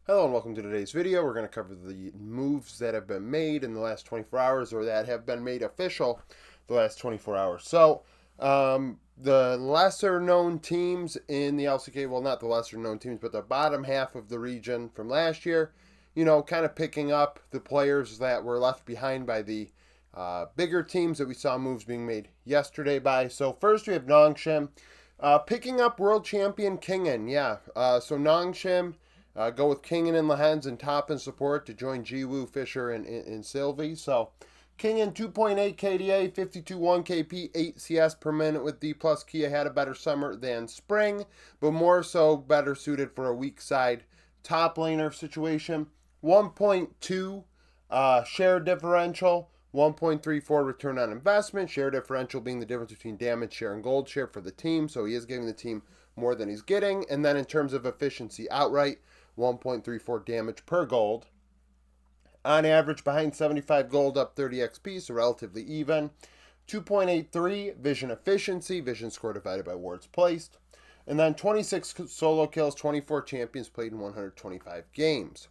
Hello and welcome to today's video. We're going to cover the moves that have been made in the last 24 hours or that have been made official the last 24 hours. The lesser known teams in the LCK, well, not the lesser known teams, but the bottom half of the region from last year, kind of picking up the players that were left behind by the bigger teams that we saw moves being made yesterday by. So first we have Nongshim picking up world champion Kingen. So Nongshim. Go with Kingen and Lehens and top in support to join Jiwoo, Fisher, and Sylvie. So Kingen 2.8 KDA, 52.1 KP, 8 CS per minute with D plus Kia had a better summer than spring, but more so better suited for a weak side top laner situation. 1.2 share differential, 1.34 return on investment, share differential being the difference between damage share and gold share for the team, so he is giving the team more than he's getting. And then in terms of efficiency outright, 1.34 damage per gold. On average, behind 75 gold, up 30 XP, so relatively even. 2.83 vision efficiency, vision score divided by wards placed. And then 26 solo kills, 24 champions played in 125 games.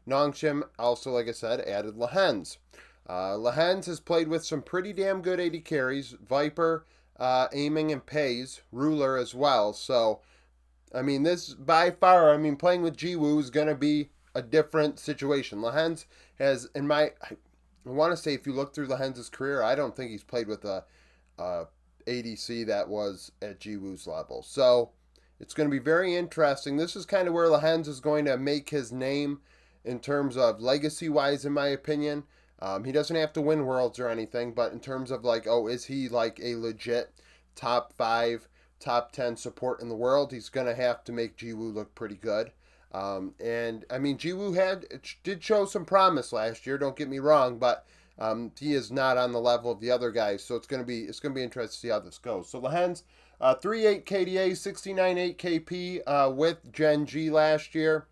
Nongshim also, like I said, added Lehens. Lehens has played with some pretty damn good AD carries. Viper, aiming and pays. Ruler as well, so this by far, playing with Jiwoo is going to be a different situation. Lehens has, I want to say if you look through Lehens' career, I don't think he's played with a ADC that was at Jiwoo's level. So it's going to be very interesting. This is kind of where Lehens is going to make his name in terms of legacy-wise, in my opinion. He doesn't have to win Worlds or anything, but in terms of is he like a legit top 5, top 10 support in the world, he's going to have to make Jiwoo look pretty good. Jiwoo did show some promise last year, don't get me wrong, but he is not on the level of the other guys, so it's going to be interesting to see how this goes. So Lehens, 3.8 KDA, 69.8 KP with Gen G last year.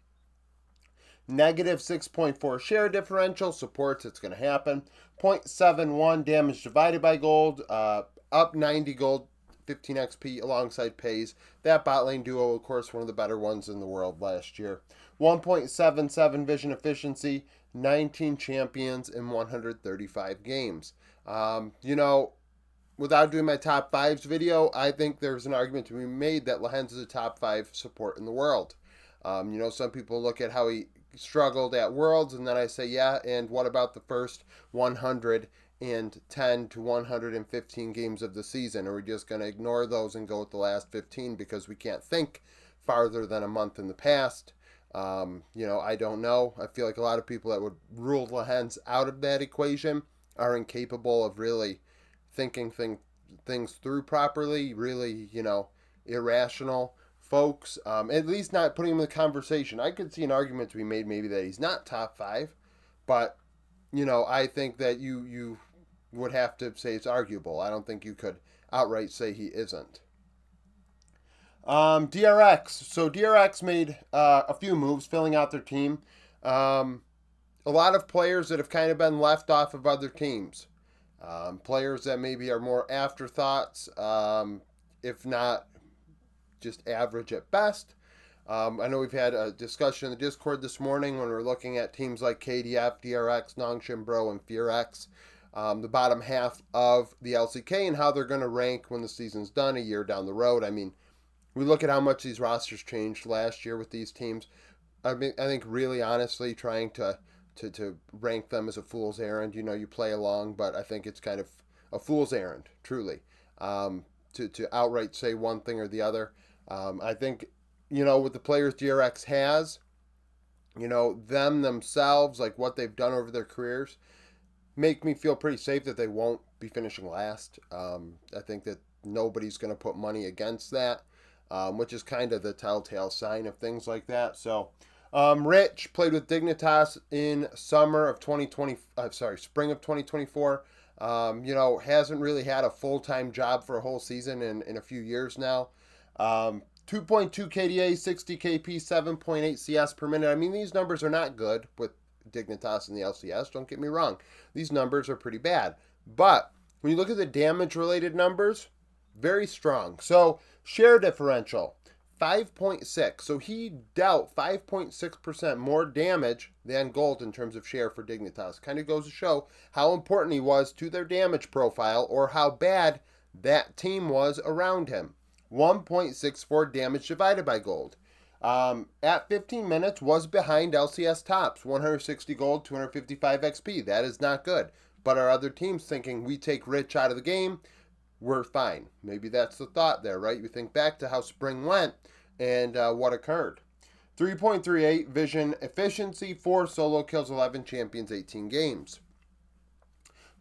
Negative 6.4 share differential, supports it's going to happen. 0.71 damage divided by gold, up 90 gold, 15 XP alongside pays. That bot lane duo, of course, one of the better ones in the world last year. 1.77 vision efficiency, 19 champions in 135 games. Without doing my top 5s video, I think there's an argument to be made that Lehens is a top 5 support in the world. Some people look at how he struggled at Worlds, and then I say, yeah, and what about the first 110 to 115 games of the season? Are we just going to ignore those and go with the last 15 because we can't think farther than a month in the past? I don't know. I feel like a lot of people that would rule Lehens out of that equation are incapable of really thinking things through properly, really, irrational folks, at least not putting him in the conversation. I could see an argument to be made maybe that he's not top 5, but, I think that you would have to say it's arguable. I don't think you could outright say he isn't. DRX. So DRX made a few moves, filling out their team. A lot of players that have kind of been left off of other teams. Players that maybe are more afterthoughts, if not just average at best. I know we've had a discussion in the Discord this morning when we're looking at teams like KDF, DRX, Nongshim Bro, and FearX, the bottom half of the LCK, and how they're going to rank when the season's done a year down the road. We look at how much these rosters changed last year with these teams. I think really honestly trying to rank them as a fool's errand. You play along, but I think it's kind of a fool's errand, truly, to outright say one thing or the other. I think, with the players DRX has, them themselves, like what they've done over their careers, make me feel pretty safe that they won't be finishing last. I think that nobody's going to put money against that, which is kind of the telltale sign of things like that. So, Rich played with Dignitas in spring of 2024. Hasn't really had a full-time job for a whole season in a few years now. 2.2 KDA, 60 KP, 7.8 CS per minute. These numbers are not good with Dignitas in the LCS, don't get me wrong. These numbers are pretty bad. But when you look at the damage-related numbers, very strong. So, share differential. 5.6. So he dealt 5.6% more damage than Gold in terms of share for Dignitas. Kind of goes to show how important he was to their damage profile, or how bad that team was around him. 1.64 damage divided by Gold. At 15 minutes was behind LCS tops. 160 gold, 255 XP. That is not good. But our other teams thinking we take Rich out of the game, we're fine. Maybe that's the thought there, right? You think back to how spring went and what occurred. 3.38 vision efficiency, 4 solo kills, 11 champions, 18 games.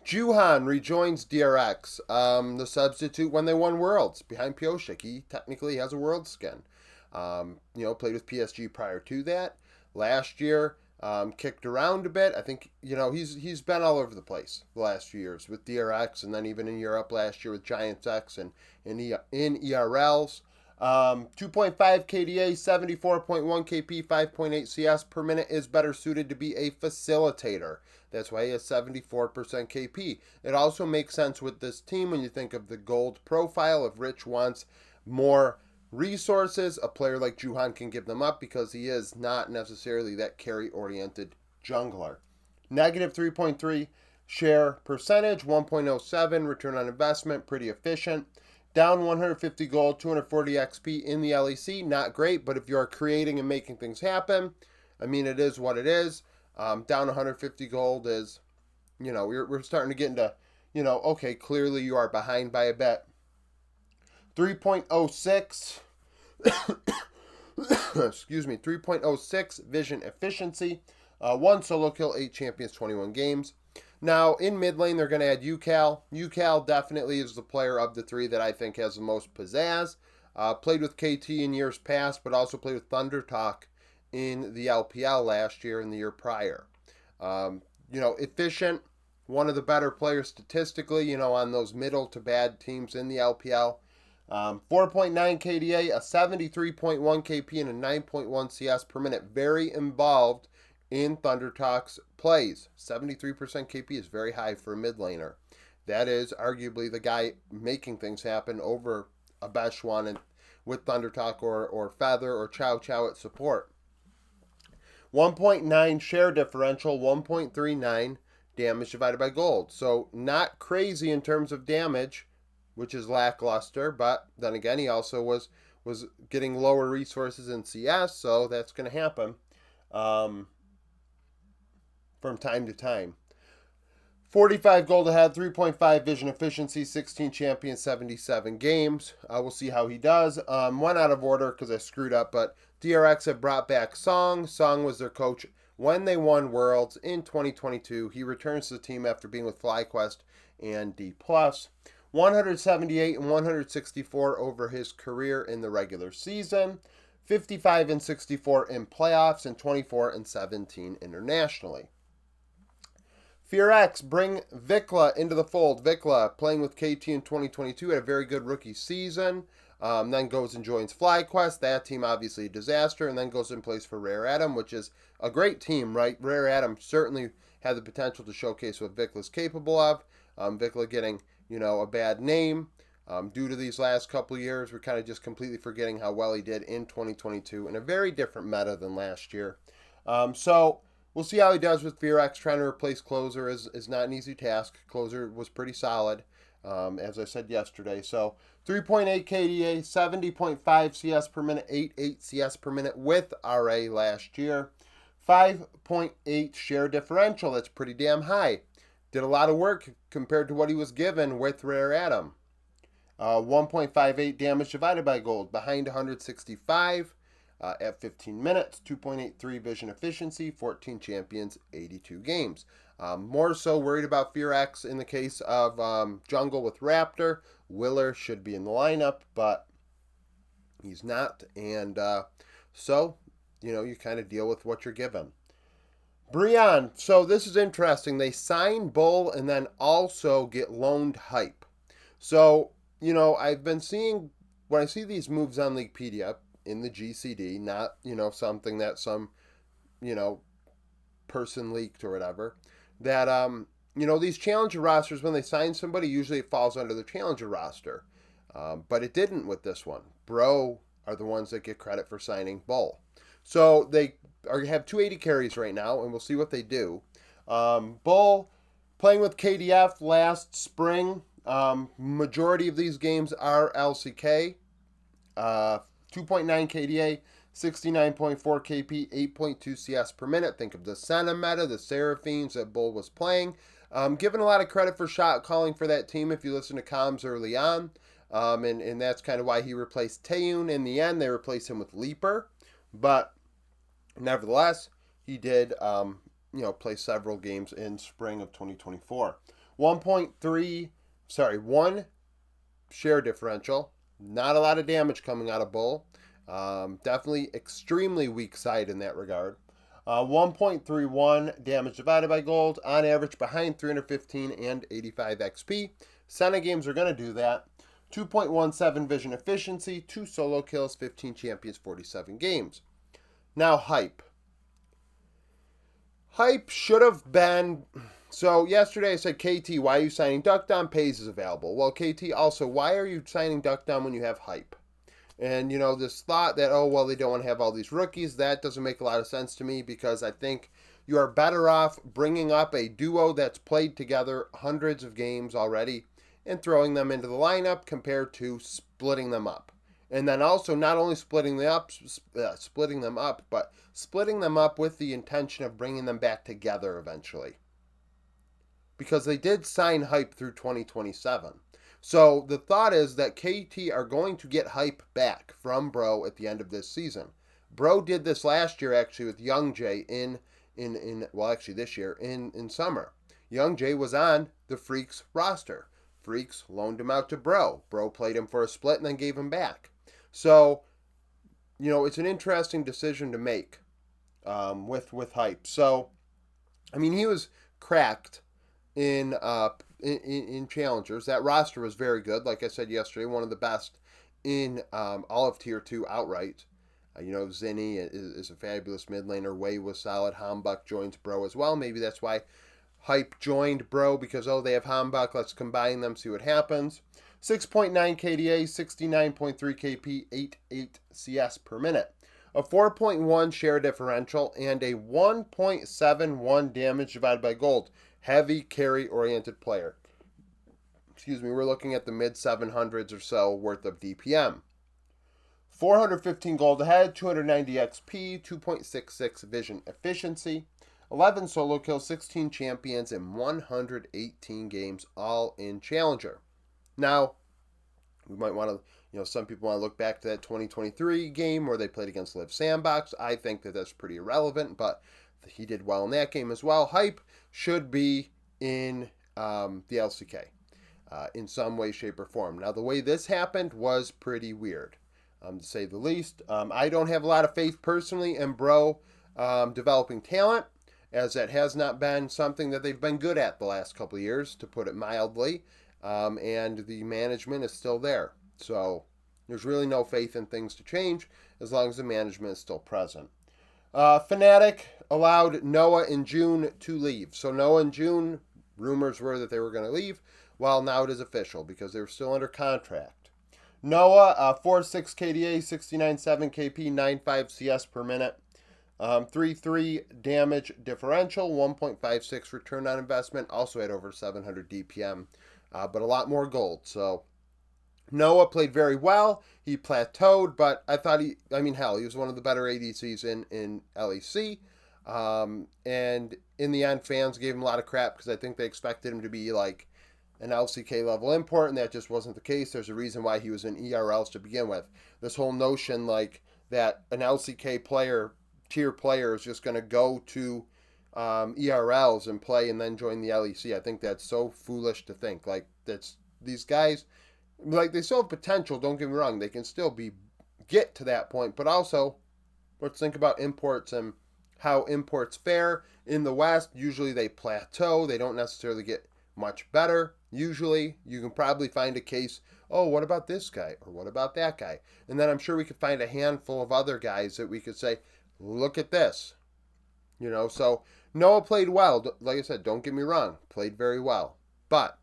Juhan rejoins DRX, the substitute when they won Worlds behind Pioshik. He technically has a World skin. Played with PSG prior to that. Last year, kicked around a bit. I think, he's been all over the place the last few years with DRX, and then even in Europe last year with Giants X and in ERLs. 2.5 KDA, 74.1 KP, 5.8 CS per minute, is better suited to be a facilitator. That's why he has 74% KP. It also makes sense with this team when you think of the gold profile. If Rich wants more resources, a player like Juhan can give them up because he is not necessarily that carry-oriented jungler. Negative 3.3 share percentage, 1.07 return on investment, pretty efficient. Down 150 gold, 240 XP in the LEC, not great, but if you are creating and making things happen, it is what it is. Down 150 gold is, we're starting to get into, okay, clearly you are behind by a bit. 3.06 excuse me, 3.06 vision efficiency, 1 solo kill, 8 champions, 21 games. Now, in mid lane, they're going to add UCal. UCal definitely is the player of the three that I think has the most pizzazz. Played with KT in years past, but also played with Thunder Talk in the LPL last year and the year prior. Efficient, one of the better players statistically, on those middle to bad teams in the LPL. 4.9 KDA, a 73.1 KP, and a 9.1 CS per minute. Very involved in Thunder Talk's plays. 73% KP is very high for a mid laner. That is arguably the guy making things happen over a Beshwan with Thunder Talk or Feather or Chow Chow at support. 1.9 share differential, 1.39 damage divided by gold. So not crazy in terms of damage, which is lackluster, but then again, he also was getting lower resources in CS, so that's going to happen from time to time. 45 gold ahead, 3.5 vision efficiency, 16 champions, 77 games. We'll see how he does. One out of order because I screwed up, but DRX have brought back Song. Song was their coach when they won Worlds in 2022. He returns to the team after being with FlyQuest and D+. 178 and 164 over his career in the regular season. 55 and 64 in playoffs, and 24 and 17 internationally. FearX bring Vikla into the fold. Vikla, playing with KT in 2022, had a very good rookie season. Then goes and joins FlyQuest. That team obviously a disaster, and then goes and plays for Rare Atom, which is a great team, right? Rare Atom certainly had the potential to showcase what Vikla's capable of. Vikla getting, a bad name due to these last couple of years. We're kind of just completely forgetting how well he did in 2022 in a very different meta than last year. So we'll see how he does with FearX. Trying to replace Closer is not an easy task. Closer was pretty solid, as I said yesterday. So 3.8 KDA, 70.5 CS per minute, 8.8 CS per minute with RA last year. 5.8 share differential. That's pretty damn high. Did a lot of work compared to what he was given with Rare Atom. 1.58 damage divided by gold, behind 165 at 15 minutes. 2.83 vision efficiency, 14 champions, 82 games. More so worried about FearX in the case of Jungle with Raptor. Willer should be in the lineup, but he's not. And so, you kind of deal with what you're given. Brion, so this is interesting. They sign Bull and then also get loaned Hype. So, I've been seeing, when I see these moves on Leaguepedia in the GCD, not, something that some, person leaked or whatever, that, these challenger rosters, when they sign somebody, usually it falls under the challenger roster. But it didn't with this one. Bro are the ones that get credit for signing Bull. So they have 280 carries right now, and we'll see what they do. Bull playing with KDF last spring. Majority of these games are LCK. 2.9 KDA, 69.4 KP, 8.2 CS per minute. Think of the Senna meta, the Seraphines that Bull was playing. Given a lot of credit for shot calling for that team if you listen to comms early on. And that's kind of why he replaced Taeyun. In the end, they replaced him with Leaper. But nevertheless, he did play several games in spring of 2024. 1 share differential. Not a lot of damage coming out of Bull. Definitely extremely weak side in that regard. 1.31 damage divided by gold. On average behind 315 and 85 XP. Senna games are going to do that. 2.17 vision efficiency. 2 solo kills. 15 champions. 47 games. Now hype. Hype should have been... So yesterday I said, KT, why are you signing Duckdown? Pays is available. Well, KT, also, why are you signing Duckdown when you have hype? And, this thought that, they don't want to have all these rookies, that doesn't make a lot of sense to me because I think you are better off bringing up a duo that's played together hundreds of games already and throwing them into the lineup compared to splitting them up. And then also not only splitting them up, but splitting them up with the intention of bringing them back together eventually. Because they did sign hype through 2027. So the thought is that KT are going to get hype back from Bro at the end of this season. Bro did this last year actually with Young Jay this year in summer. Young Jay was on the FearX roster. FearX loaned him out to Bro. Bro played him for a split and then gave him back. So, it's an interesting decision to make with hype. So, he was cracked in challengers. That roster was very good. Like I said yesterday, one of the best in all of Tier 2 outright. Zinni is a fabulous mid laner. Wei was solid. Hambuk joins Bro as well. Maybe that's why Hype joined Bro because, they have Hambuk. Let's combine them, see what happens. 6.9 KDA, 69.3 KP, 8.8 CS per minute. A 4.1 share differential and a 1.71 damage divided by gold. Heavy carry-oriented player. We're looking at the mid-700s or so worth of DPM. 415 gold ahead, 290 XP, 2.66 vision efficiency, 11 solo kills, 16 champions, and 118 games, all in Challenger. Now, we might want to, some people want to look back to that 2023 game where they played against Live Sandbox. I think that that's pretty irrelevant, but he did well in that game as well. Hype should be in the LCK in some way, shape, or form. Now, the way this happened was pretty weird, to say the least. I don't have a lot of faith personally in Bro developing talent, as that has not been something that they've been good at the last couple of years, to put it mildly. And the management is still there. So there's really no faith in things to change as long as the management is still present. Fnatic allowed Noah in June to leave. So Noah in June, rumors were that they were going to leave. Well, now it is official because they were still under contract. Noah, 4.6 KDA, 69.7 KP, 9.5 CS per minute. 3.3 damage differential, 1.56 return on investment. Also had over 700 DPM, but a lot more gold. So Noah played very well. He plateaued, but I thought he was one of the better ADCs in LEC. And in the end, fans gave him a lot of crap because I think they expected him to be like an LCK level import, and that just wasn't the case. There's a reason why he was in ERLs to begin with. This whole notion like that an LCK tier player is just going to go to ERLs and play and then join the LEC. I think that's so foolish to think. Like, that's these guys, like, they still have potential, don't get me wrong. They can still get to that point, but also let's think about imports and how imports fare in the West. Usually they plateau. They don't necessarily get much better. Usually you can probably find a case, what about this guy? Or what about that guy? And then I'm sure we could find a handful of other guys that we could say, look at this. So Noah played well. Like I said, don't get me wrong. Played very well. But,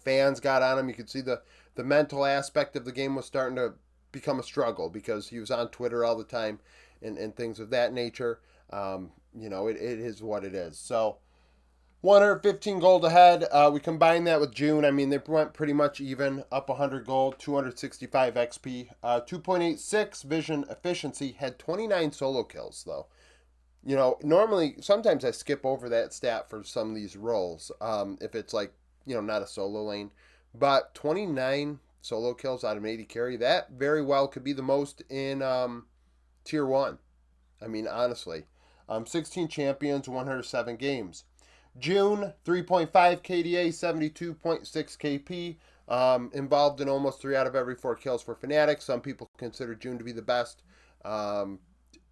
fans got on him. You could see the mental aspect of the game was starting to become a struggle because he was on Twitter all the time and things of that nature. It is what it is. So 115 gold ahead. We combine that with June. I mean, they went pretty much even, up 100 gold, 265 XP, 2.86 vision efficiency, had 29 solo kills, though. Normally, sometimes I skip over that stat for some of these roles, if it's like, not a solo lane. But 29 solo kills out of an 80 carry, that very well could be the most in Tier 1. I mean, honestly. 16 champions, 107 games. June, 3.5 KDA, 72.6 KP. Involved in almost 3 out of every 4 kills for Fnatic. Some people consider June to be the best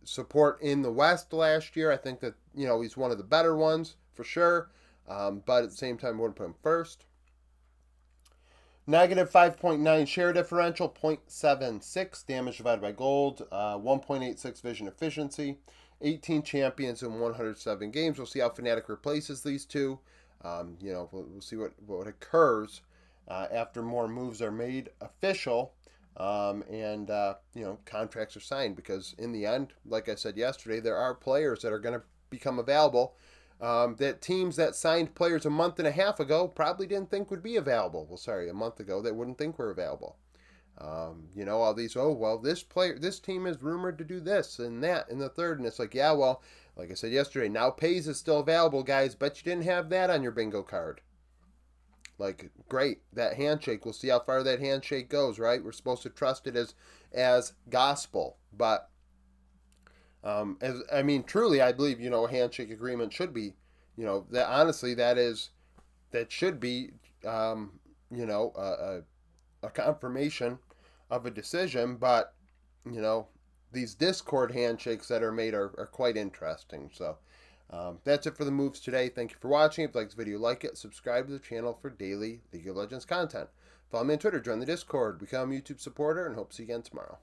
support in the West last year. I think that, he's one of the better ones, for sure. But at the same time, I wouldn't put him first. Negative 5.9 share differential, 0.76 damage divided by gold, 1.86 vision efficiency, 18 champions in 107 games. We'll see how Fnatic replaces these two. We'll see what occurs after more moves are made official and contracts are signed. Because in the end, like I said yesterday, there are players that are going to become available that teams that signed players a month and a half ago probably didn't think would be available. Well, sorry, a month ago they wouldn't think were available. All these, this team is rumored to do this and that and the third, and it's like, yeah, well, like I said yesterday, now Pays is still available, guys. Bet you didn't have that on your bingo card. Like, great, that handshake. We'll see how far that handshake goes, right? We're supposed to trust it as gospel, but truly, I believe, a handshake agreement should be, that honestly, that should be, a confirmation of a decision. But, these Discord handshakes that are made are quite interesting. So, that's it for the moves today. Thank you for watching. If you like this video, like it, subscribe to the channel for daily League of Legends content. Follow me on Twitter, join the Discord, become a YouTube supporter, and hope to see you again tomorrow.